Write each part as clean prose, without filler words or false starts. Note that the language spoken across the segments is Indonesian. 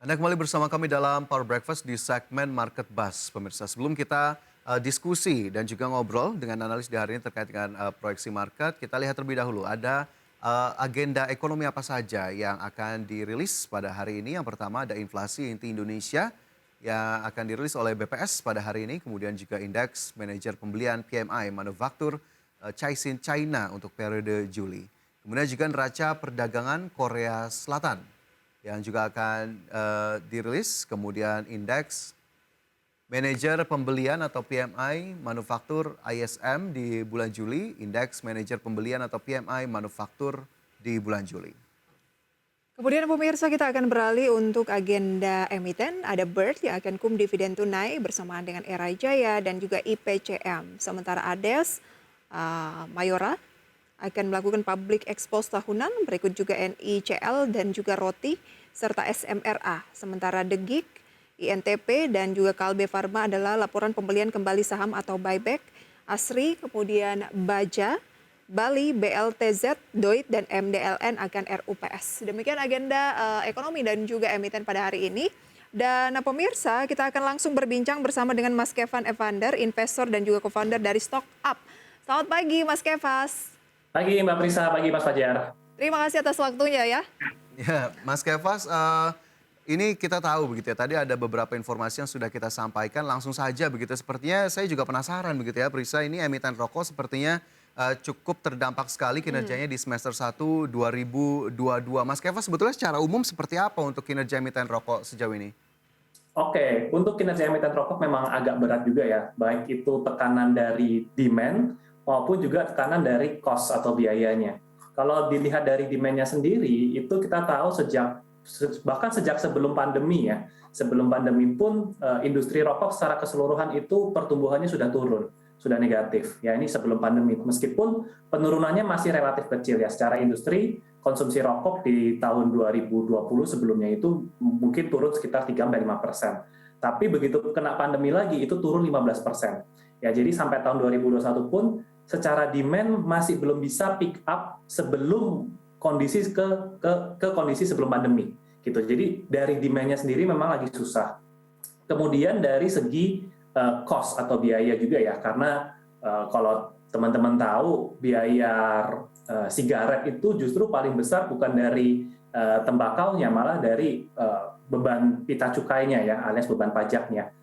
Anda kembali bersama kami dalam Power Breakfast di segmen Market Buzz. Pemirsa, sebelum kita diskusi dan juga ngobrol dengan analis di hari ini terkait dengan proyeksi market, kita lihat terlebih dahulu ada agenda ekonomi apa saja yang akan dirilis pada hari ini. Yang pertama ada inflasi inti Indonesia yang akan dirilis oleh BPS pada hari ini, kemudian juga indeks manajer pembelian PMI manufaktur Caixin China untuk periode Juli. Kemudian juga neraca perdagangan Korea Selatan yang juga akan dirilis, kemudian indeks manajer pembelian atau PMI manufaktur ISM di bulan Juli, indeks manajer pembelian atau PMI manufaktur di bulan Juli. Kemudian pemirsa kita akan beralih untuk agenda emiten, ada BIRT yang akan dividen tunai bersamaan dengan Era Jaya dan juga IPCM. Sementara ADES, Mayora akan melakukan public expose tahunan, berikut juga NICL dan juga ROTI, serta SMRA. Sementara DEGIK, INTP dan juga Kalbe Farma adalah laporan pembelian kembali saham atau buyback. ASRI, kemudian Baja, Bali, BLTZ, Doit, dan MDLN akan RUPS. Demikian agenda ekonomi dan juga emiten pada hari ini. Dan pemirsa, kita akan langsung berbincang bersama dengan Mas Kefan Evander, investor dan juga co-founder dari Stock Up. Selamat pagi Mas Kefas. Pagi Mbak Prisa, pagi Mas Fajar. Terima kasih atas waktunya ya. Ya, Mas Kefas, ini kita tahu begitu ya, tadi ada beberapa informasi yang sudah kita sampaikan langsung saja begitu. Sepertinya saya juga penasaran begitu ya, Prisa, ini emiten rokok sepertinya cukup terdampak sekali kinerjanya di semester 1 2022. Mas Kefas, sebetulnya secara umum seperti apa untuk kinerja emiten rokok sejauh ini? Oke, untuk kinerja emiten rokok memang agak berat juga ya, baik itu tekanan dari demand maupun juga tekanan dari cost atau biayanya. Kalau dilihat dari demand-nya sendiri, itu kita tahu bahkan sejak sebelum pandemi ya, sebelum pandemi pun industri rokok secara keseluruhan itu pertumbuhannya sudah turun, sudah negatif. Ya ini sebelum pandemi, meskipun penurunannya masih relatif kecil ya, secara industri konsumsi rokok di tahun 2020 sebelumnya itu mungkin turun sekitar 3-5%. Tapi begitu kena pandemi lagi itu turun 15%. Ya jadi sampai tahun 2021 pun secara demand masih belum bisa pick up sebelum kondisi ke kondisi sebelum pandemi gitu. Jadi dari demand-nya sendiri memang lagi susah. Kemudian dari segi cost atau biaya juga ya, karena kalau teman-teman tahu biaya sigaret itu justru paling besar bukan dari tembakaunya, malah dari beban pita cukainya ya, alias beban pajaknya.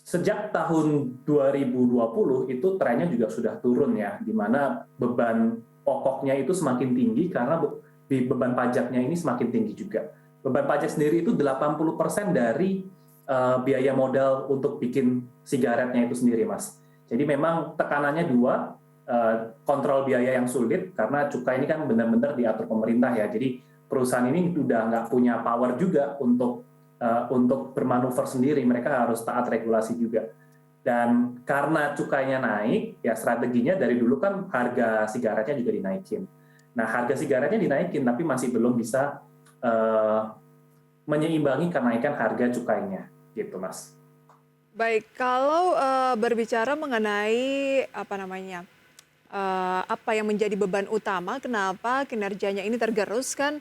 Sejak tahun 2020 itu trennya juga sudah turun ya, di mana beban pokoknya itu semakin tinggi karena beban pajaknya ini semakin tinggi juga. Beban pajak sendiri itu 80% dari biaya modal untuk bikin sigaretnya itu sendiri, Mas. Jadi memang tekanannya dua, kontrol biaya yang sulit karena cukai ini kan benar-benar diatur pemerintah ya. Jadi perusahaan ini udah nggak punya power juga untuk bermanuver sendiri, mereka harus taat regulasi juga. Dan karena cukainya naik, ya strateginya dari dulu kan harga sigaretnya juga dinaikin. Nah, harga sigaretnya dinaikin, tapi masih belum bisa menyeimbangi kenaikan harga cukainya, gitu, Mas. Baik, kalau berbicara mengenai apa yang menjadi beban utama, kenapa kinerjanya ini tergerus kan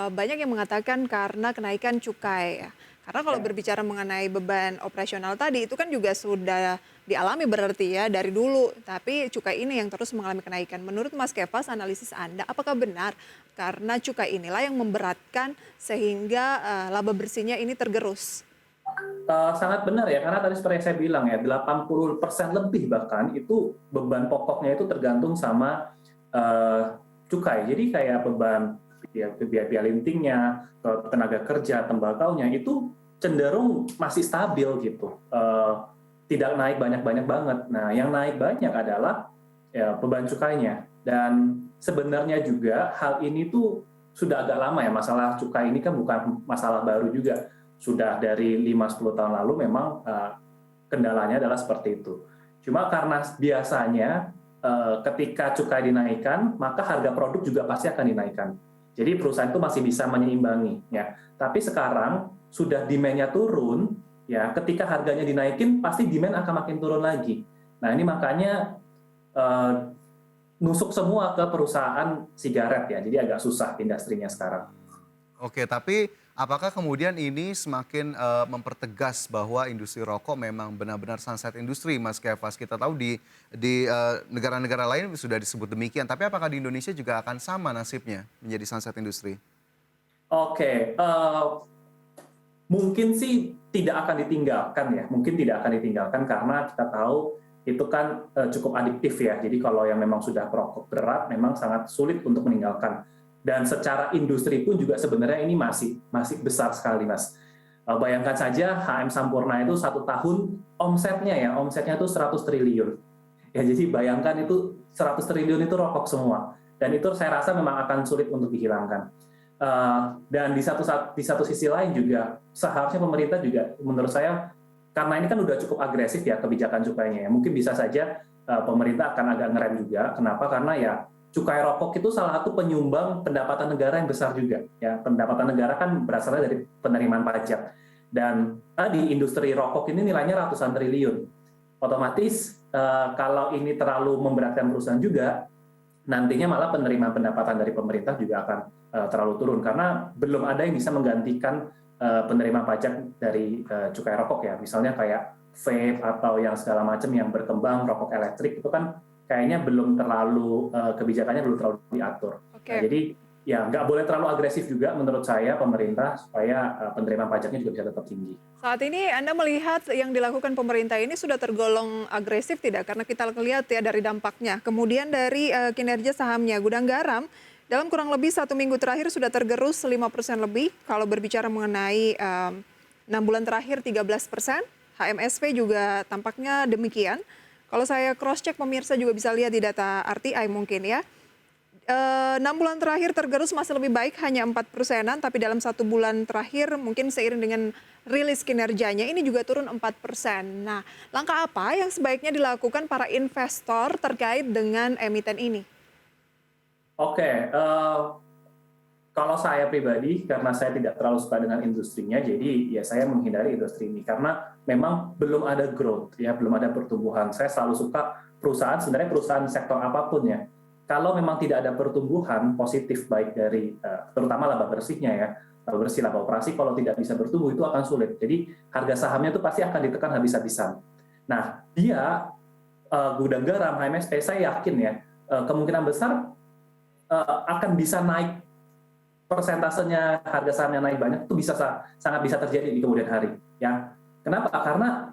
banyak yang mengatakan karena kenaikan cukai ya. Karena kalau berbicara mengenai beban operasional tadi itu kan juga sudah dialami berarti ya dari dulu, tapi cukai ini yang terus mengalami kenaikan. Menurut Mas Kefas, analisis Anda, apakah benar karena cukai inilah yang memberatkan sehingga laba bersihnya ini tergerus? Sangat benar ya, karena tadi seperti yang saya bilang ya, 80% lebih bahkan itu beban pokoknya itu tergantung sama cukai. Jadi kayak beban biaya lintingnya, tenaga kerja, tembakaunya itu cenderung masih stabil gitu, tidak naik banyak-banyak banget. Nah, yang naik banyak adalah ya, beban cukainya. Dan sebenarnya juga hal ini tuh sudah agak lama ya, masalah cukai ini kan bukan masalah baru juga. Sudah dari 5-10 tahun lalu memang kendalanya adalah seperti itu. Cuma karena biasanya ketika cukai dinaikkan, maka harga produk juga pasti akan dinaikkan. Jadi perusahaan itu masih bisa menyeimbangi. Ya. Tapi sekarang sudah demand-nya turun, ya ketika harganya dinaikin, pasti demand akan makin turun lagi. Nah ini makanya nusuk semua ke perusahaan sigaret ya, jadi agak susah industrinya sekarang. Oke, tapi Apakah kemudian ini semakin mempertegas bahwa industri rokok memang benar-benar sunset industri, Mas Kefas? Kita tahu di negara-negara lain sudah disebut demikian, tapi apakah di Indonesia juga akan sama nasibnya menjadi sunset industri? Oke, mungkin sih tidak akan ditinggalkan ya, mungkin tidak akan ditinggalkan karena kita tahu itu kan cukup adiktif ya. Jadi kalau yang memang sudah perokok berat, memang sangat sulit untuk meninggalkan. Dan secara industri pun juga sebenarnya ini masih besar sekali, Mas. Bayangkan saja HM Sampurna itu 1 tahun omsetnya itu 100 triliun. Ya, jadi bayangkan itu 100 triliun itu rokok semua. Dan itu saya rasa memang akan sulit untuk dihilangkan. Dan di satu sisi lain juga seharusnya pemerintah juga menurut saya karena ini kan udah cukup agresif ya kebijakan cukainya ya. Mungkin bisa saja pemerintah akan agak ngerem juga. Kenapa? Karena ya cukai rokok itu salah satu penyumbang pendapatan negara yang besar juga. Ya, pendapatan negara kan berasalnya dari penerimaan pajak. Dan di industri rokok ini nilainya ratusan triliun. Otomatis kalau ini terlalu memberatkan perusahaan juga, nantinya malah penerimaan pendapatan dari pemerintah juga akan terlalu turun karena belum ada yang bisa menggantikan penerimaan pajak dari cukai rokok ya. Misalnya kayak vape atau yang segala macam yang berkembang rokok elektrik itu kan kayaknya belum terlalu kebijakannya belum terlalu diatur. Oke. Nah, jadi ya nggak boleh terlalu agresif juga menurut saya pemerintah supaya penerimaan pajaknya juga bisa tetap tinggi. Saat ini Anda melihat yang dilakukan pemerintah ini sudah tergolong agresif tidak? Karena kita lihat ya dari dampaknya. Kemudian dari kinerja sahamnya, Gudang Garam dalam kurang lebih 1 minggu terakhir sudah tergerus 5% lebih. Kalau berbicara mengenai 6 bulan terakhir 13%, HMSP juga tampaknya demikian. Kalau saya cross-check pemirsa juga bisa lihat di data RTI mungkin ya. 6 bulan terakhir tergerus masih lebih baik hanya 4%-an, tapi dalam 1 bulan terakhir mungkin seiring dengan rilis kinerjanya ini juga turun 4%. Nah, langkah apa yang sebaiknya dilakukan para investor terkait dengan emiten ini? Oke, kalau saya pribadi, karena saya tidak terlalu suka dengan industrinya, jadi ya saya menghindari industri ini karena memang belum ada growth, ya belum ada pertumbuhan. Saya selalu suka perusahaan, sebenarnya perusahaan sektor apapun ya. Kalau memang tidak ada pertumbuhan positif baik dari terutama laba bersihnya ya, laba bersih, laba operasi, kalau tidak bisa bertumbuh itu akan sulit. Jadi harga sahamnya itu pasti akan ditekan habis-habisan. Nah, dia Gudang Garam, HMSP, saya yakin ya kemungkinan besar akan bisa naik persentasenya harga sahamnya naik banyak itu bisa sangat bisa terjadi di kemudian hari ya. Kenapa? Karena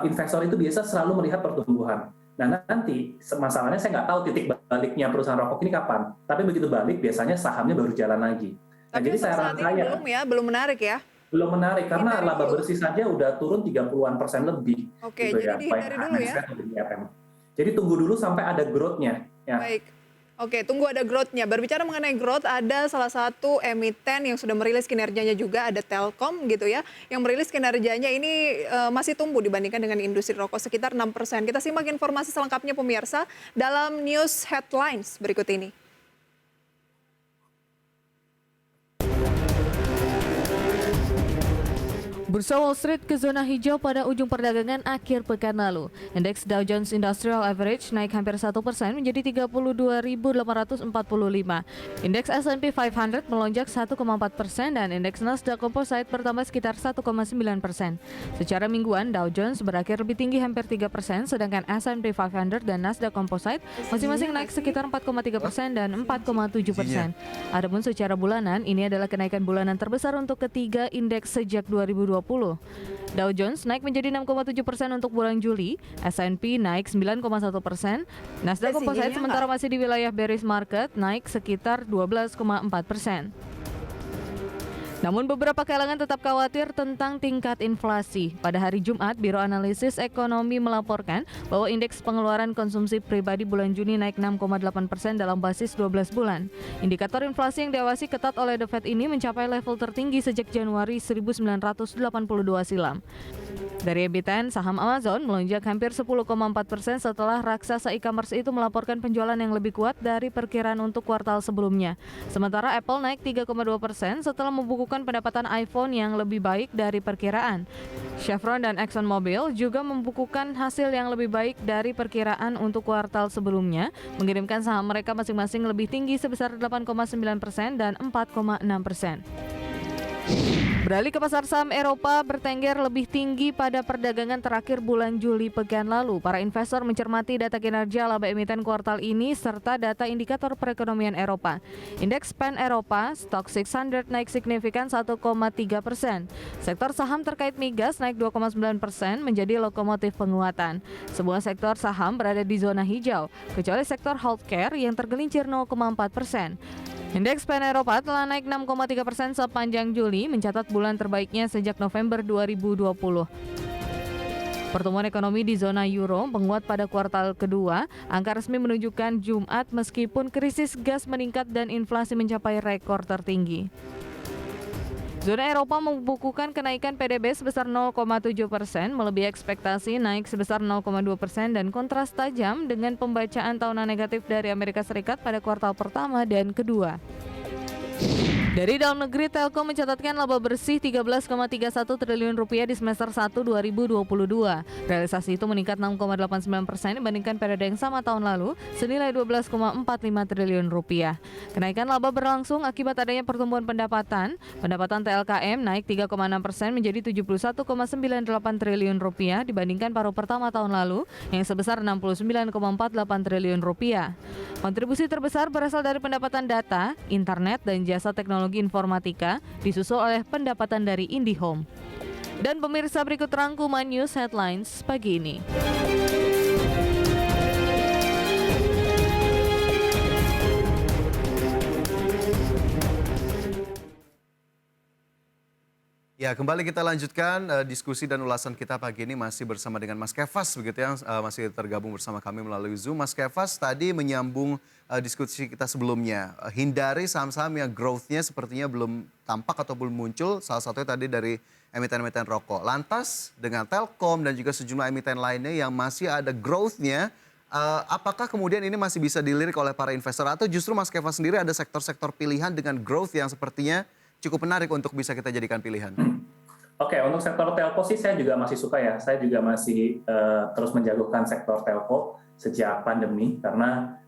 investor itu biasa selalu melihat pertumbuhan. Nah, nanti masalahnya saya nggak tahu titik baliknya perusahaan rokok ini kapan. Tapi begitu balik biasanya sahamnya baru jalan lagi. Nah, Tapi jadi untuk saat ini belum menarik ya. belum menarik karena Hindari laba dulu. bersih saja udah turun 30-an% lebih. Oke, Gitu jadi ya, dihindari baik dulu ya. HMSP atau BDRM. Jadi tunggu dulu sampai ada growth-nya ya. Baik. Oke, tunggu ada growth-nya. Berbicara mengenai growth, ada salah satu emiten yang sudah merilis kinerjanya juga, ada Telkom gitu ya, yang merilis kinerjanya ini masih tumbuh dibandingkan dengan industri rokok sekitar 6%. Kita simak informasi selengkapnya pemirsa dalam news headlines berikut ini. Bursa Wall Street ke zona hijau pada ujung perdagangan akhir pekan lalu. Indeks Dow Jones Industrial Average naik hampir 1% menjadi 32.845. Indeks S&P 500 melonjak 1,4% dan indeks Nasdaq Composite bertambah sekitar 1,9%. Secara mingguan, Dow Jones berakhir lebih tinggi hampir 3%, sedangkan S&P 500 dan Nasdaq Composite masing-masing naik sekitar 4,3% dan 4,7%. Adapun secara bulanan, ini adalah kenaikan bulanan terbesar untuk ketiga indeks sejak 2020. Dow Jones naik menjadi 6,7% untuk bulan Juli, S&P naik 9,1%, Nasdaq Composite sementara masih di wilayah bearish market naik sekitar 12,4%. Namun beberapa kalangan tetap khawatir tentang tingkat inflasi. Pada hari Jumat, Biro Analisis Ekonomi melaporkan bahwa indeks pengeluaran konsumsi pribadi bulan Juni naik 6,8% dalam basis 12 bulan. Indikator inflasi yang diawasi ketat oleh The Fed ini mencapai level tertinggi sejak Januari 1982 silam. Dari emiten, saham Amazon melonjak hampir 10,4% setelah raksasa e-commerce itu melaporkan penjualan yang lebih kuat dari perkiraan untuk kuartal sebelumnya. Sementara Apple naik 3,2% setelah membukukan pendapatan iPhone yang lebih baik dari perkiraan. Chevron dan ExxonMobil juga membukukan hasil yang lebih baik dari perkiraan untuk kuartal sebelumnya, mengirimkan saham mereka masing-masing lebih tinggi sebesar 8,9% dan 4,6%. Beralih ke pasar saham Eropa, bertengger lebih tinggi pada perdagangan terakhir bulan Juli pekan lalu. Para investor mencermati data kinerja laba emiten kuartal ini serta data indikator perekonomian Eropa. Indeks PEN Eropa, Stoxx 600 naik signifikan 1,3%. Sektor saham terkait migas naik 2,9% menjadi lokomotif penguatan. Semua sektor saham berada di zona hijau, kecuali sektor healthcare yang tergelincir 0,4%. Indeks PEN Eropa telah naik 6,3% sepanjang Juli, mencatat bulan terbaiknya sejak November 2020. Pertumbuhan ekonomi di zona euro menguat pada kuartal kedua. Angka resmi menunjukkan Jumat meskipun krisis gas meningkat dan inflasi mencapai rekor tertinggi. Zona Eropa membukukan kenaikan PDB sebesar 0,7%, melebihi ekspektasi naik sebesar 0,2% dan kontras tajam dengan pembacaan tahunan negatif dari Amerika Serikat pada kuartal pertama dan kedua. Dari dalam negeri, Telkom mencatatkan laba bersih 13,31 triliun rupiah di semester 1 2022. Realisasi itu meningkat 6,89% dibandingkan periode yang sama tahun lalu, senilai 12,45 triliun rupiah. Kenaikan laba berlangsung akibat adanya pertumbuhan pendapatan. Pendapatan TLKM naik 3,6% menjadi 71,98 triliun rupiah dibandingkan paruh pertama tahun lalu yang sebesar 69,48 triliun rupiah. Kontribusi terbesar berasal dari pendapatan data, internet, dan jasa teknologi informatika, disusul oleh pendapatan dari IndiHome. Dan pemirsa, berikut rangkuman news headlines pagi ini. Ya, kembali kita lanjutkan diskusi dan ulasan kita pagi ini masih bersama dengan Mas Kefas begitu yang masih tergabung bersama kami melalui Zoom. Mas Kefas tadi menyambung diskusi kita sebelumnya. Hindari saham-saham yang growth-nya sepertinya belum tampak atau belum muncul. Salah satunya tadi dari emiten-emiten rokok. Lantas dengan Telkom dan juga sejumlah emiten lainnya yang masih ada growth-nya, apakah kemudian ini masih bisa dilirik oleh para investor atau justru Mas Kefas sendiri ada sektor-sektor pilihan dengan growth yang sepertinya cukup menarik untuk bisa kita jadikan pilihan? Oke, untuk sektor telco sih saya juga masih suka ya. Saya juga masih terus menjagokan sektor telco sejak pandemi karena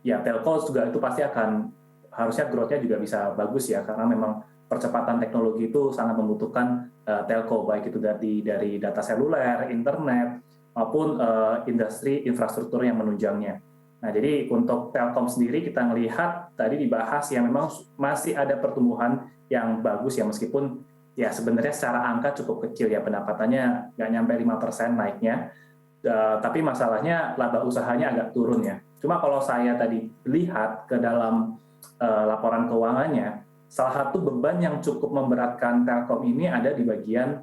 ya telco juga itu pasti akan harusnya growth-nya juga bisa bagus ya karena memang percepatan teknologi itu sangat membutuhkan telco baik itu dari data seluler, internet maupun industri infrastruktur yang menunjangnya. Nah, jadi untuk Telkom sendiri kita melihat tadi dibahas yang memang masih ada pertumbuhan yang bagus ya meskipun ya sebenarnya secara angka cukup kecil ya pendapatannya nggak nyampe 5% naiknya, tapi masalahnya laba usahanya agak turun ya. Cuma kalau saya tadi lihat ke dalam laporan keuangannya, salah satu beban yang cukup memberatkan Telkom ini ada di bagian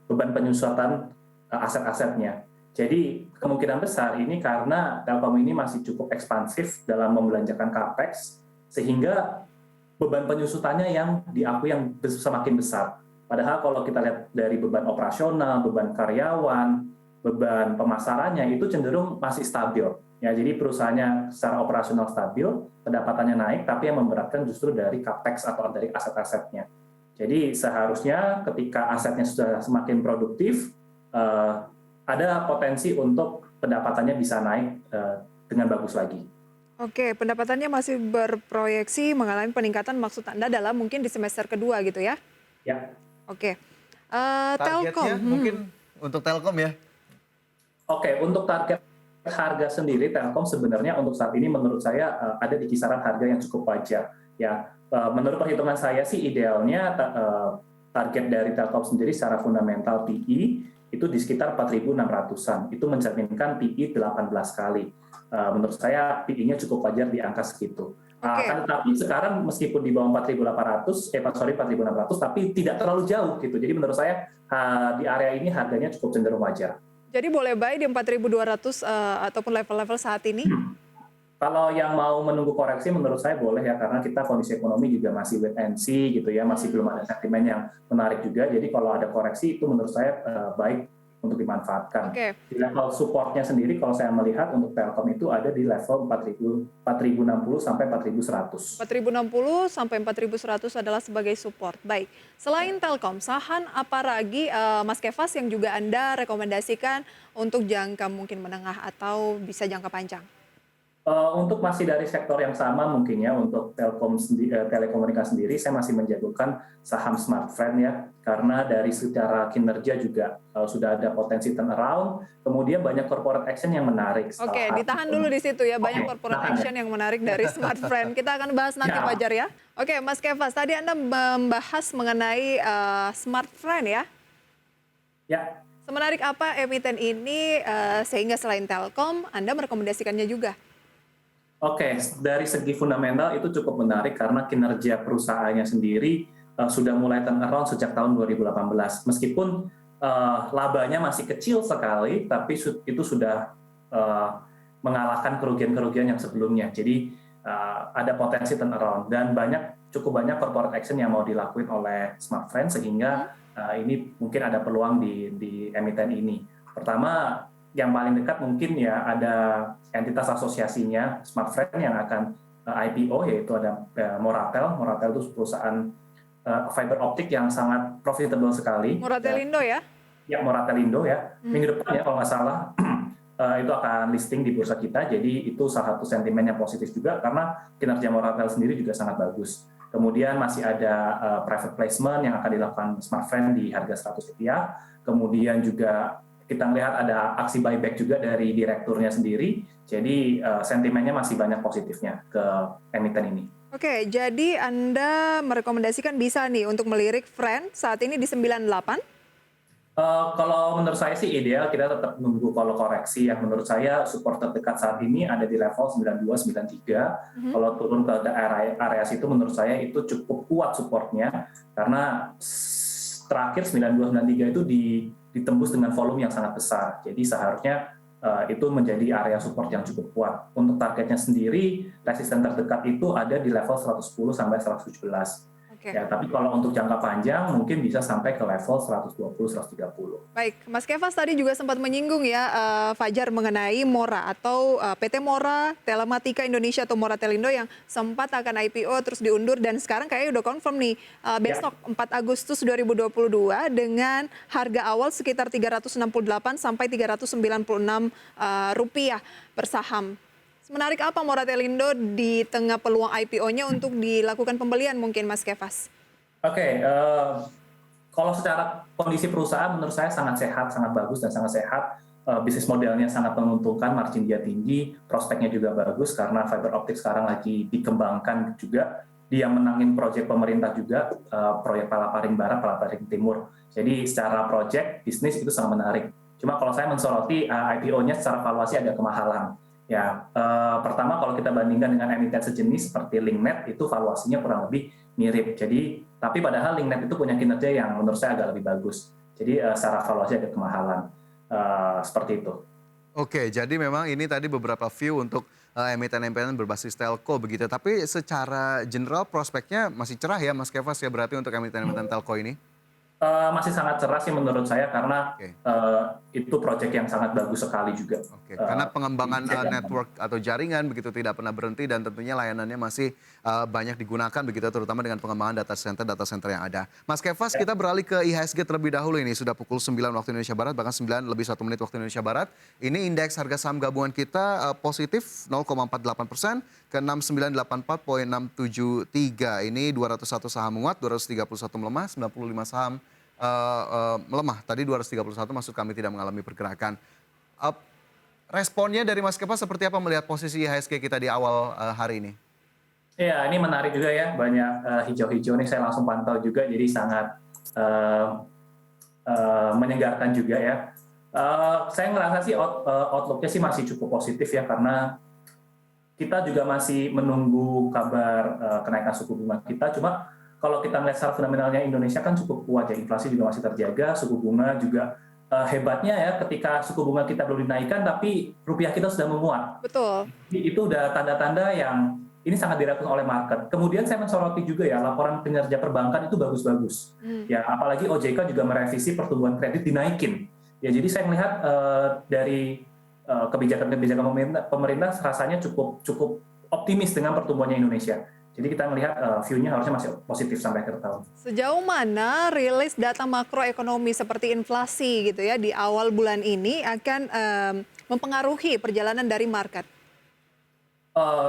beban penyusutan aset-asetnya. Jadi kemungkinan besar ini karena Telkom ini masih cukup ekspansif dalam membelanjakan capex sehingga beban penyusutannya yang diakui yang semakin besar. Padahal kalau kita lihat dari beban operasional, beban karyawan, beban pemasarannya itu cenderung masih stabil. Ya, jadi perusahaannya secara operasional stabil, pendapatannya naik, tapi yang memberatkan justru dari capex atau dari aset-asetnya. Jadi seharusnya ketika asetnya sudah semakin produktif, ada potensi untuk pendapatannya bisa naik dengan bagus lagi. Oke, pendapatannya masih berproyeksi mengalami peningkatan maksud Anda dalam mungkin di semester kedua gitu ya? Ya. Oke. Targetnya Telkom. mungkin untuk Telkom ya? Oke, untuk target harga sendiri Telkom sebenarnya untuk saat ini menurut saya ada di kisaran harga yang cukup wajar. Ya, menurut perhitungan saya sih idealnya target dari Telkom sendiri secara fundamental PE itu di sekitar 4.600-an. Itu mencerminkan PE 18 kali. Menurut saya PE-nya cukup wajar di angka segitu. Tapi sekarang meskipun di bawah 4.600, tapi tidak terlalu jauh gitu. Jadi menurut saya di area ini harganya cukup cenderung wajar. Jadi boleh buy di 4.200 ataupun level-level saat ini? Kalau yang mau menunggu koreksi menurut saya boleh ya karena kita kondisi ekonomi juga masih wait and see gitu ya, masih belum ada sentimen yang menarik juga. Jadi kalau ada koreksi itu menurut saya baik untuk dimanfaatkan. Di level supportnya sendiri kalau saya melihat untuk Telkom itu ada di level 4.060 sampai 4.100. 4.060 sampai 4.100 adalah sebagai support. Baik. Selain Telkom, saham apa lagi Mas Kefas yang juga Anda rekomendasikan untuk jangka mungkin menengah atau bisa jangka panjang? Untuk masih dari sektor yang sama mungkin ya, untuk telekomunikasi sendiri saya masih menjagokan saham Smartfren ya, karena dari secara kinerja juga sudah ada potensi turnaround, kemudian banyak corporate action yang menarik. Oke, ditahan dulu di situ ya, banyak corporate action yang menarik dari Smartfren. Kita akan bahas nanti Fajar ya. Oke, Mas Kefas, tadi Anda membahas mengenai Smartfren ya. Ya. Semenarik apa emiten ini sehingga selain Telkom, Anda merekomendasikannya juga? Oke, dari segi fundamental itu cukup menarik karena kinerja perusahaannya sendiri sudah mulai turnaround sejak tahun 2018. Meskipun labanya masih kecil sekali, tapi itu sudah mengalahkan kerugian-kerugian yang sebelumnya. Jadi ada potensi turnaround dan cukup banyak corporate action yang mau dilakuin oleh Smartfren sehingga ini mungkin ada peluang di emiten ini. Pertama, yang paling dekat mungkin ya ada entitas asosiasinya Smartfren yang akan IPO, yaitu ada Moratel. Moratel itu perusahaan fiber optik yang sangat profitable sekali. Moratelindo ya? Ya, Moratelindo ya. Minggu depan ya kalau nggak salah itu akan listing di bursa kita. Jadi itu salah satu sentimen yang positif juga karena kinerja Moratel sendiri juga sangat bagus. Kemudian masih ada private placement yang akan dilakukan Smartfren di harga Rp100. Kemudian juga kita melihat ada aksi buyback juga dari direkturnya sendiri, jadi sentimennya masih banyak positifnya ke emiten ini. Oke, jadi Anda merekomendasikan bisa nih untuk melirik Fren saat ini di 98? Kalau menurut saya sih ideal kita tetap nunggu kalau koreksi. Yang menurut saya support terdekat saat ini ada di level 92-93. Kalau turun ke area situ menurut saya itu cukup kuat supportnya karena terakhir 92-93 itu ditembus dengan volume yang sangat besar. Jadi seharusnya itu menjadi area support yang cukup kuat. Untuk targetnya sendiri, resisten terdekat itu ada di level 110 sampai 117. Okay. Ya, tapi kalau untuk jangka panjang mungkin bisa sampai ke level 120-130. Baik, Mas Kefas tadi juga sempat menyinggung ya Fajar mengenai Mora atau PT Mora Telematika Indonesia atau Moratelindo yang sempat akan IPO terus diundur dan sekarang kayaknya udah confirm nih besok 4 Agustus 2022 dengan harga awal sekitar 368 sampai 396 rupiah per saham. Menarik apa Moratelindo di tengah peluang IPO-nya untuk dilakukan pembelian mungkin Mas Kefas? Oke, kalau secara kondisi perusahaan menurut saya sangat sehat, sangat bagus dan sangat sehat. Bisnis modelnya sangat menguntungkan, margin dia tinggi, prospeknya juga bagus karena fiber optik sekarang lagi dikembangkan juga. Dia menangin proyek pemerintah juga, proyek Palaparing Barat, Palaparing Timur. Jadi secara proyek, bisnis itu sangat menarik. Cuma kalau saya mensoroti IPO-nya secara valuasi agak kemahalan. Ya, pertama kalau kita bandingkan dengan emiten sejenis seperti Linknet itu valuasinya kurang lebih mirip. Jadi, tapi padahal Linknet itu punya kinerja yang menurut saya agak lebih bagus. Jadi secara valuasi agak kemahalan. Seperti itu. Oke, jadi memang ini tadi beberapa view untuk emiten-emiten berbasis telco begitu. Tapi secara general prospeknya masih cerah ya Mas Kefas ya berarti untuk emiten-emiten telco ini? Masih sangat cerah sih menurut saya karena itu proyek yang sangat bagus sekali juga. Karena pengembangan network atau jaringan begitu tidak pernah berhenti dan tentunya layanannya masih banyak digunakan begitu terutama dengan pengembangan data center yang ada. Mas Kefas kita beralih ke IHSG terlebih dahulu ini sudah pukul 9 waktu Indonesia Barat bahkan 9 lebih 1 menit waktu Indonesia Barat. Ini indeks harga saham gabungan kita positif 0,48% ke 6984,673. Ini 201 saham menguat, 231 melemah, 95 saham melemah. Tadi 231 maksud kami tidak mengalami pergerakan. Responnya dari Mas Kefas seperti apa melihat posisi IHSG kita di awal hari ini? Iya, ini menarik juga ya. Banyak hijau-hijau nih saya langsung pantau juga jadi sangat menyegarkan juga ya. Saya ngerasa sih outlook-nya sih masih cukup positif ya karena kita juga masih menunggu kabar kenaikan suku bunga kita. Cuma kalau kita melihat secara fundamentalnya Indonesia kan cukup kuat ya, inflasi juga masih terjaga, suku bunga juga hebatnya ya ketika suku bunga kita belum dinaikkan tapi rupiah kita sudah menguat. Betul. Itu udah tanda-tanda yang ini sangat direspon oleh market. Kemudian saya mensoroti juga ya laporan kinerja perbankan itu bagus-bagus. Ya apalagi OJK juga merevisi pertumbuhan kredit dinaikin. Ya jadi saya melihat dari kebijakan-kebijakan pemerintah rasanya cukup optimis dengan pertumbuhannya Indonesia. Jadi kita melihat view-nya harusnya masih positif sampai akhir tahun. Sejauh mana rilis data makroekonomi seperti inflasi gitu ya di awal bulan ini akan mempengaruhi perjalanan dari market?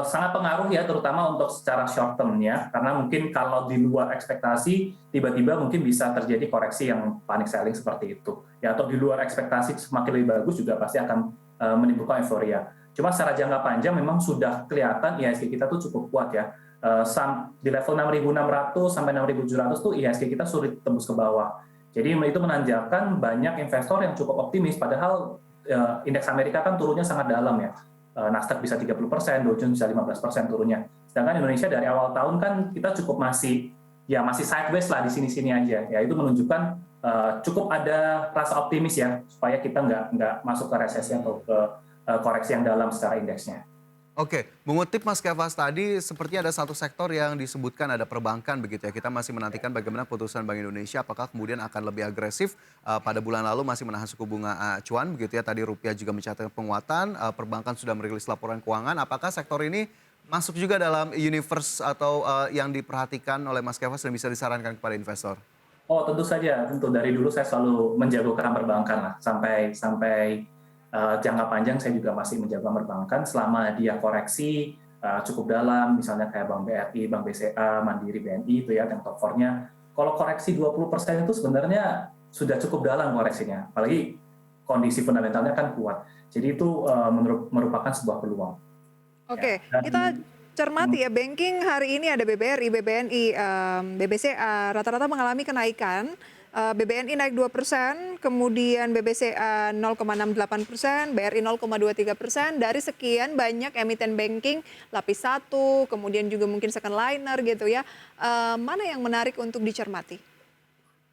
Sangat pengaruh ya, terutama untuk secara short term-nya, karena mungkin kalau di luar ekspektasi, tiba-tiba mungkin bisa terjadi koreksi yang panic selling seperti itu. Ya, atau di luar ekspektasi semakin lebih bagus juga pasti akan menimbulkan euforia. Cuma secara jangka panjang memang sudah kelihatan IHSG kita tuh cukup kuat ya. Di level 6.600 sampai 6.700 tuh IHSG kita sulit tembus ke bawah. Jadi itu menandakan banyak investor yang cukup optimis, padahal indeks Amerika kan turunnya sangat dalam ya. Nasdaq bisa 30%, Dow Jones bisa 15% turunnya. Sedangkan Indonesia dari awal tahun kan kita cukup masih sideways lah di sini-sini aja. Ya itu menunjukkan cukup ada rasa optimis ya supaya kita nggak masuk ke resesi atau ke koreksi yang dalam secara indeksnya. Oke, mengutip Mas Kefas tadi, sepertinya ada satu sektor yang disebutkan ada perbankan begitu ya. Kita masih menantikan bagaimana putusan Bank Indonesia, apakah kemudian akan lebih agresif. Pada bulan lalu masih menahan suku bunga acuan begitu ya. Tadi rupiah juga mencatatkan penguatan, perbankan sudah merilis laporan keuangan. Apakah sektor ini masuk juga dalam universe atau yang diperhatikan oleh Mas Kefas dan bisa disarankan kepada investor? Oh tentu saja, tentu dari dulu saya selalu menjagokan perbankan lah, sampai jangka panjang saya juga masih menjaga perbankan selama dia koreksi cukup dalam, misalnya kayak Bank BRI, Bank BCA, Mandiri, BNI itu ya yang top 4-nya. Kalau koreksi 20% itu sebenarnya sudah cukup dalam koreksinya, apalagi kondisi fundamentalnya kan kuat. Jadi itu merupakan sebuah peluang. Oke, Ya, kita cermati ya, banking hari ini ada BBRI, BBNI, BBCA, rata-rata mengalami kenaikan. BBNI naik 2%, kemudian BBCA 0,68%, BRI 0,23%. Dari sekian banyak emiten banking, lapis 1, kemudian juga mungkin second liner gitu ya. Mana yang menarik untuk dicermati?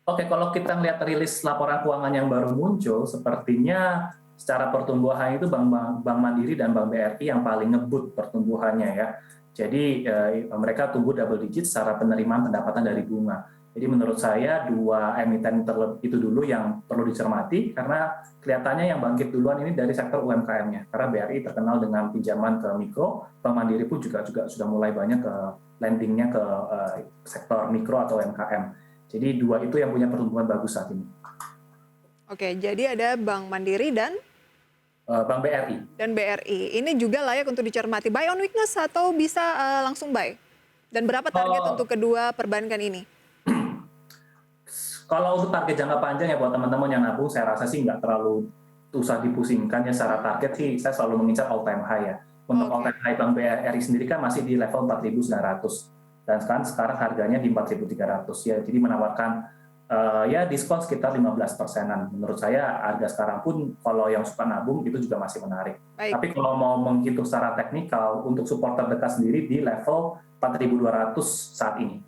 Oke, kalau kita melihat rilis laporan keuangan yang baru muncul, sepertinya secara pertumbuhan itu Bank Mandiri dan Bank BRI yang paling ngebut pertumbuhannya ya. Jadi mereka tumbuh double digit secara penerimaan pendapatan dari bunga. Jadi menurut saya dua emiten itu dulu yang perlu dicermati karena kelihatannya yang bangkit duluan ini dari sektor UMKM-nya. Karena BRI terkenal dengan pinjaman ke mikro, Bank Mandiri pun juga sudah mulai banyak ke lending-nya ke sektor mikro atau UMKM. Jadi dua itu yang punya pertumbuhan bagus saat ini. Oke, jadi ada Bank Mandiri dan Bank BRI. Dan BRI. Ini juga layak untuk dicermati. Buy on weakness atau bisa langsung buy? Dan berapa target untuk kedua perbankan ini? Kalau untuk target jangka panjang ya buat teman-teman yang nabung, saya rasa sih nggak terlalu usah dipusingkan ya secara target sih. Saya selalu mengincar all time high ya. Untuk all time high Bank BRI sendiri kan masih di level 4.900 dan sekarang harganya di 4.300 ya. Jadi menawarkan ya diskon sekitar 15%-an. Menurut saya harga sekarang pun kalau yang suka nabung itu juga masih menarik. Baik. Tapi kalau mau menghitung secara teknikal untuk support terdekat sendiri di level 4.200 saat ini.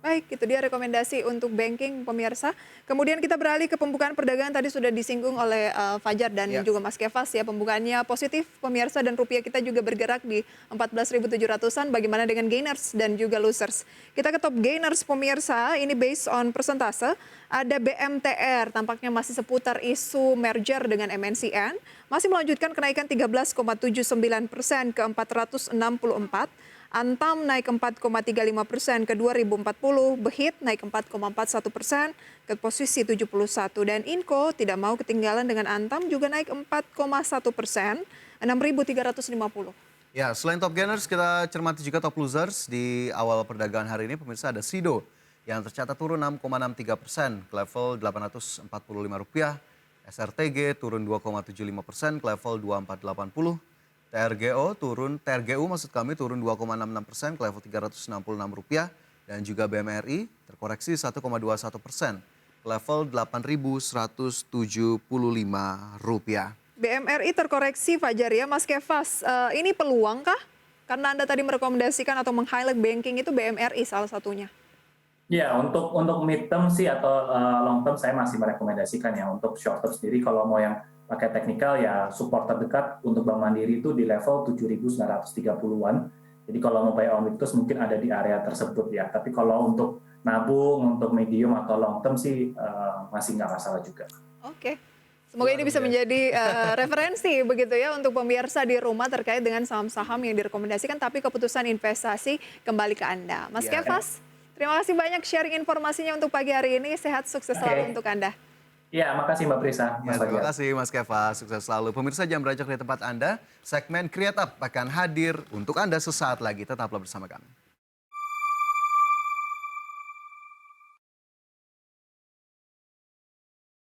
Baik, itu dia rekomendasi untuk banking pemirsa. Kemudian kita beralih ke pembukaan perdagangan, tadi sudah disinggung oleh Fajar dan juga Mas Kefas ya, pembukaannya positif pemirsa dan rupiah kita juga bergerak di 14.700-an. Bagaimana dengan gainers dan juga losers? Kita ke top gainers pemirsa, ini based on persentase. Ada BMTR, tampaknya masih seputar isu merger dengan MNCN, masih melanjutkan kenaikan 13,79% ke 464. Antam naik 4,35% ke 2040, Behit naik 4,41% ke posisi 71, dan Inco tidak mau ketinggalan dengan Antam juga naik 4,1%, 6.350. Ya, selain top gainers kita cermati juga top losers di awal perdagangan hari ini. Pemirsa ada Sido yang tercatat turun 6,63% ke level Rp845, SRTG turun 2,75% ke level 2480. TRGU turun 2,66% ke level Rp366 dan juga BMRI terkoreksi 1,21% ke level Rp8.175. BMRI terkoreksi Fajar ya, Mas Kefas, ini peluang kah? Karena Anda tadi merekomendasikan atau meng-highlight banking itu BMRI salah satunya. Ya, untuk mid term sih atau long term saya masih merekomendasikan ya. Untuk short term sendiri kalau mau yang pakai teknikal ya support terdekat untuk Bank Mandiri itu di level 7.930-an. Jadi kalau mau buy on weakness mungkin ada di area tersebut ya. Tapi kalau untuk nabung, untuk medium atau long term sih masih nggak masalah juga. Oke. Semoga ini bisa menjadi referensi begitu ya untuk pemirsa di rumah terkait dengan saham-saham yang direkomendasikan, tapi keputusan investasi kembali ke Anda. Mas Kefas, terima kasih banyak sharing informasinya untuk pagi hari ini. Sehat, sukses selalu untuk Anda. Iya, makasih Mbak Prisa, Ya, Mas terima Fajar. kasih Mas Keva, sukses selalu. Pemirsa Jam Berajak di tempat Anda, segmen Create Up akan hadir untuk Anda sesaat lagi. Tetaplah bersama kami.